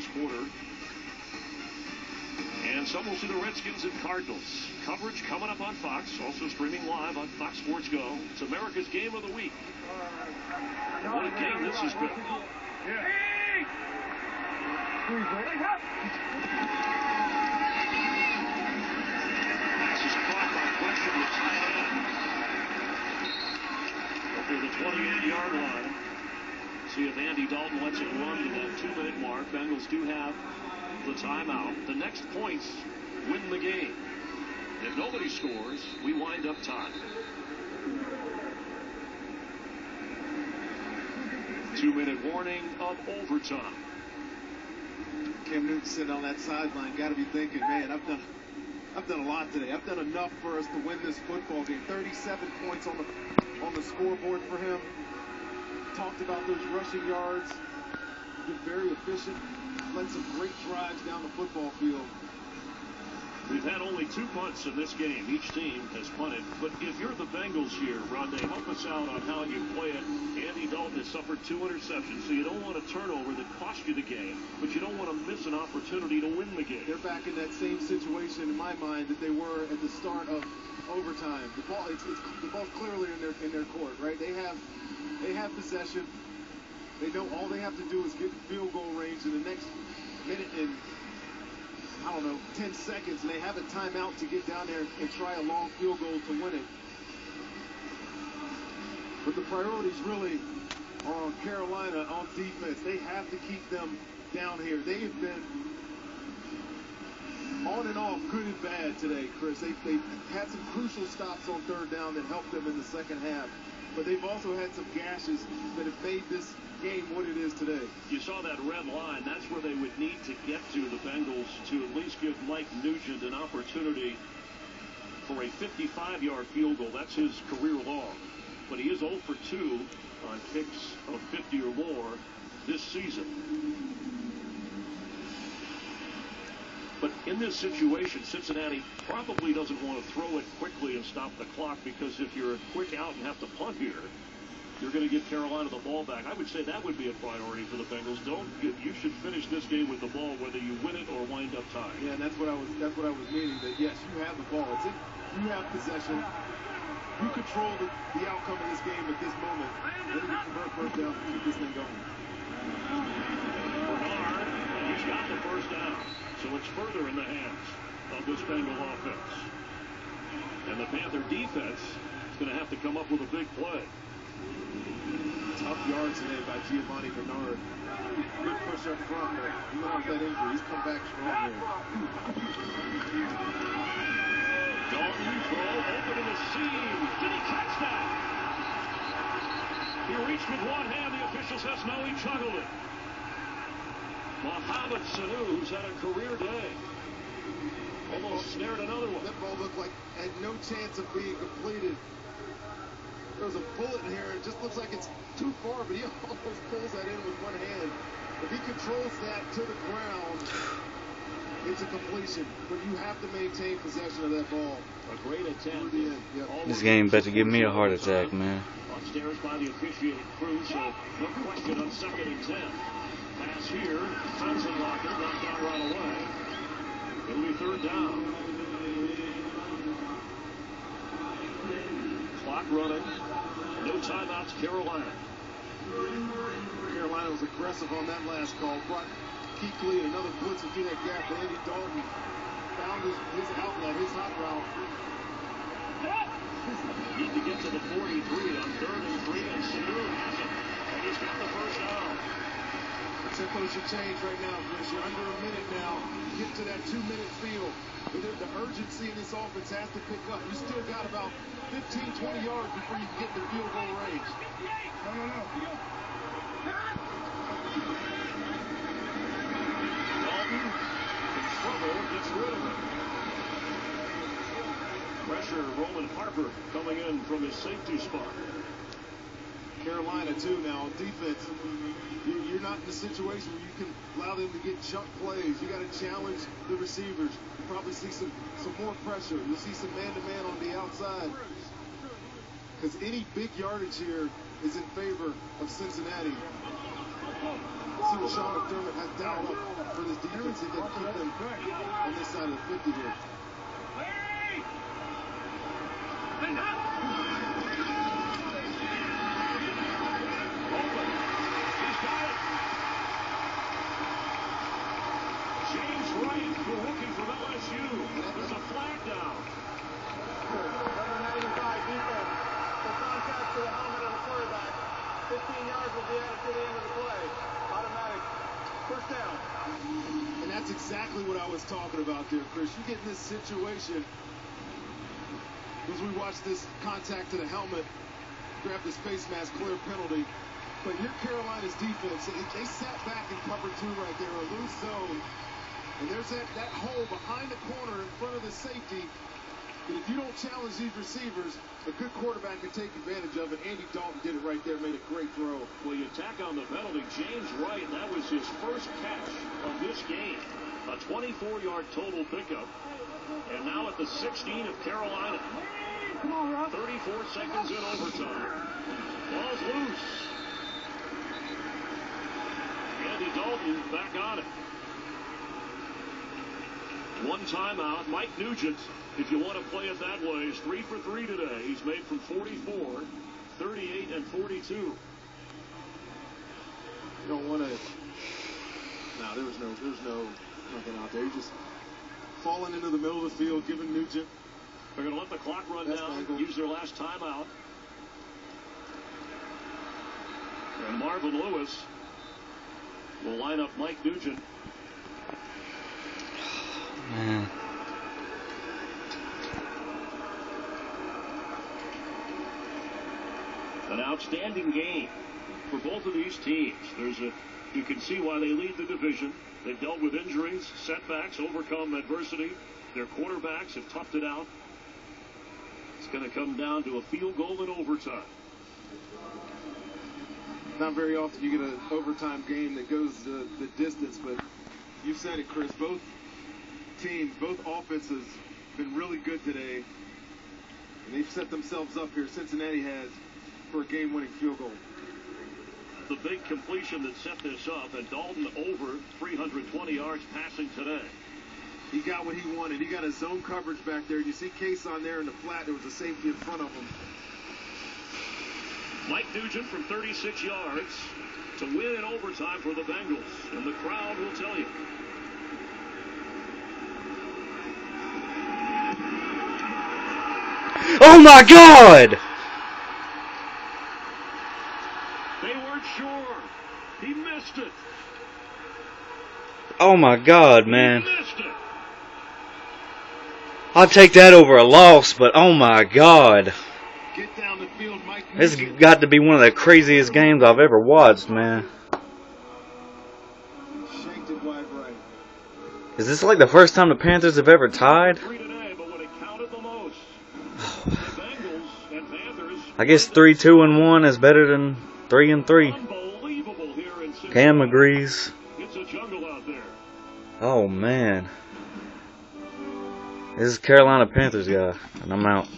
first quarter. And some will see the Redskins and Cardinals. Coverage coming up on Fox, also streaming live on Fox Sports Go. It's America's Game of the Week. What a game this has been. Pass is caught by Gresham, the tight end. Over the 28-yard line. See if Andy Dalton lets it run to that 2-minute mark. Bengals do have the timeout. The next points win the game. If nobody scores, we wind up time. 2-minute warning of overtime. Cam Newton sitting on that sideline, got to be thinking, man, I've done a lot today. I've done enough for us to win this football game. 37 points on the scoreboard for him. Talked about those rushing yards. Been very efficient. Led some great drives down the football field. We've had only 2 punts in this game. Each team has punted. But if you're the Bengals here, Rondé, help us out on how you play it. Andy Dalton has suffered 2 interceptions, so you don't want a turnover that cost you the game, but you don't want to miss an opportunity to win the game. They're back in that same situation, in my mind, that they were at the start of overtime. The ball's clearly in their court, right? They have possession. They know all they have to do is get field goal range in the next minute and 10 seconds, and they have a timeout to get down there and try a long field goal to win it. But the priorities really are on Carolina on defense. They have to keep them down here. They have been on and off, good and bad today, Chris. They had some crucial stops on third down that helped them in the second half. But they've also had some gashes that have made this game what it is today. You saw that red line. That's where they would need to get to, the Bengals, to at least give Mike Nugent an opportunity for a 55-yard field goal. That's his career long. But he is 0 for 2 on kicks of 50 or more this season. But in this situation, Cincinnati probably doesn't want to throw it quickly and stop the clock, because if you're quick out and have to punt here, you're going to give Carolina the ball back. I would say that would be a priority for the Bengals. You should finish this game with the ball, whether you win it or wind up time. Yeah, and that's what I was meaning. That yes, you have the ball. You have possession. You control the outcome of this game at this moment. Then you convert first down to keep this thing going. Bernard, he's got the first down. So it's further in the hands of this Bengal offense. And the Panther defense is going to have to come up with a big play. Tough yards today by Giovanni Bernard. Good push up front, but he went off that injury. He's come back strong here. Dalton throw open in the seam. Did he catch that? He reached with one hand. The official says no, he juggled it. Mohamed Sanu, who's had a career day, almost snared another one. That ball looked like it had no chance of being completed. There was a bullet in here. It just looks like it's too far, but he almost pulls that in with one hand. If he controls that to the ground, it's a completion. But you have to maintain possession of that ball. A great attempt. Yep. This game better give me a heart attack, man. Upstairs by the officiating crew, so no question on 2nd and 10. Pass here, Locker knocked out right away. It'll be 3rd down. Clock running. No timeouts, Carolina. Carolina was aggressive on that last call. Brought Kuechly another blitz through that gap. Andy Dalton found his outlet, his hot route. Need to get to the 43 on 3rd and 3, and Sanu has it. And he's got the first down. The tempo should change right now, Chris. You're under a minute now. Get to that 2-minute field. The urgency in this offense has to pick up. You still got about 15, 20 yards before you can get the field goal range. No. Dalton in trouble, gets rid of it. Pressure, Roland Harper coming in from his safety spot. Carolina, too, now, defense. You're not in a situation where you can allow them to get jump plays. You got to challenge the receivers. You'll probably see some more pressure. You'll see some man-to-man on the outside. Because any big yardage here is in favor of Cincinnati. See what Sean McDermott has dialed up for this defense. He can keep them on this side of the 50 here. James Wright, the rookie from LSU. There's a flag down. Number 95 defense. The contact to the helmet of the quarterback. 15 yards will be added to the end of the play. Automatic. First down. And that's exactly what I was talking about there, Chris. You get in this situation, as we watch this contact to the helmet, grab this face mask, clear penalty. But you're Carolina's defense. They sat back in cover 2 right there, a loose zone. And there's that hole behind the corner in front of the safety. And if you don't challenge these receivers, a good quarterback can take advantage of it. Andy Dalton did it right there, made a great throw. Well, you tack on the penalty. James Wright, that was his first catch of this game. A 24-yard total pickup. And now at the 16 of Carolina. 34 seconds in overtime. Ball's loose. Andy Dalton back on it. One timeout. Mike Nugent, if you want to play it that way, is 3 for 3 today. He's made from 44, 38, and 42. You don't want to. No, there's no nothing out there. You're just falling into the middle of the field, giving Nugent. They're going to let the clock run down, use their last timeout. And Marvin Lewis will line up Mike Nugent. Man. An outstanding game for both of these teams. You can see why they lead the division. They've dealt with injuries, setbacks, overcome adversity. Their quarterbacks have toughed it out. It's going to come down to a field goal in overtime. Not very often you get an overtime game that goes the distance, but you said it, Chris. Both teams, both offenses, been really good today, and they've set themselves up here. Cincinnati has for a game-winning field goal. The big completion that set this up, and Dalton over 320 yards passing today. He got what he wanted. He got his zone coverage back there. You see Case on there in the flat. There was a safety in front of him. Mike Nugent from 36 yards to win in overtime for the Bengals, and the crowd will tell you. Oh my God! They weren't sure. He missed it. Oh my God, man. He missed it. I'll take that over a loss, but oh my God. Get down the field, Mike. This has got to be one of the craziest games I've ever watched, man. Shanked it wide right. Is this like the first time the Panthers have ever tied? Today, but when it counted the most, the Bengals and Panthers. I guess 3-2-1 is better than 3-3. Unbelievable here in Cincinnati. Cam agrees. It's a jungle out there. Oh man. This is Carolina Panthers guy, and I'm out.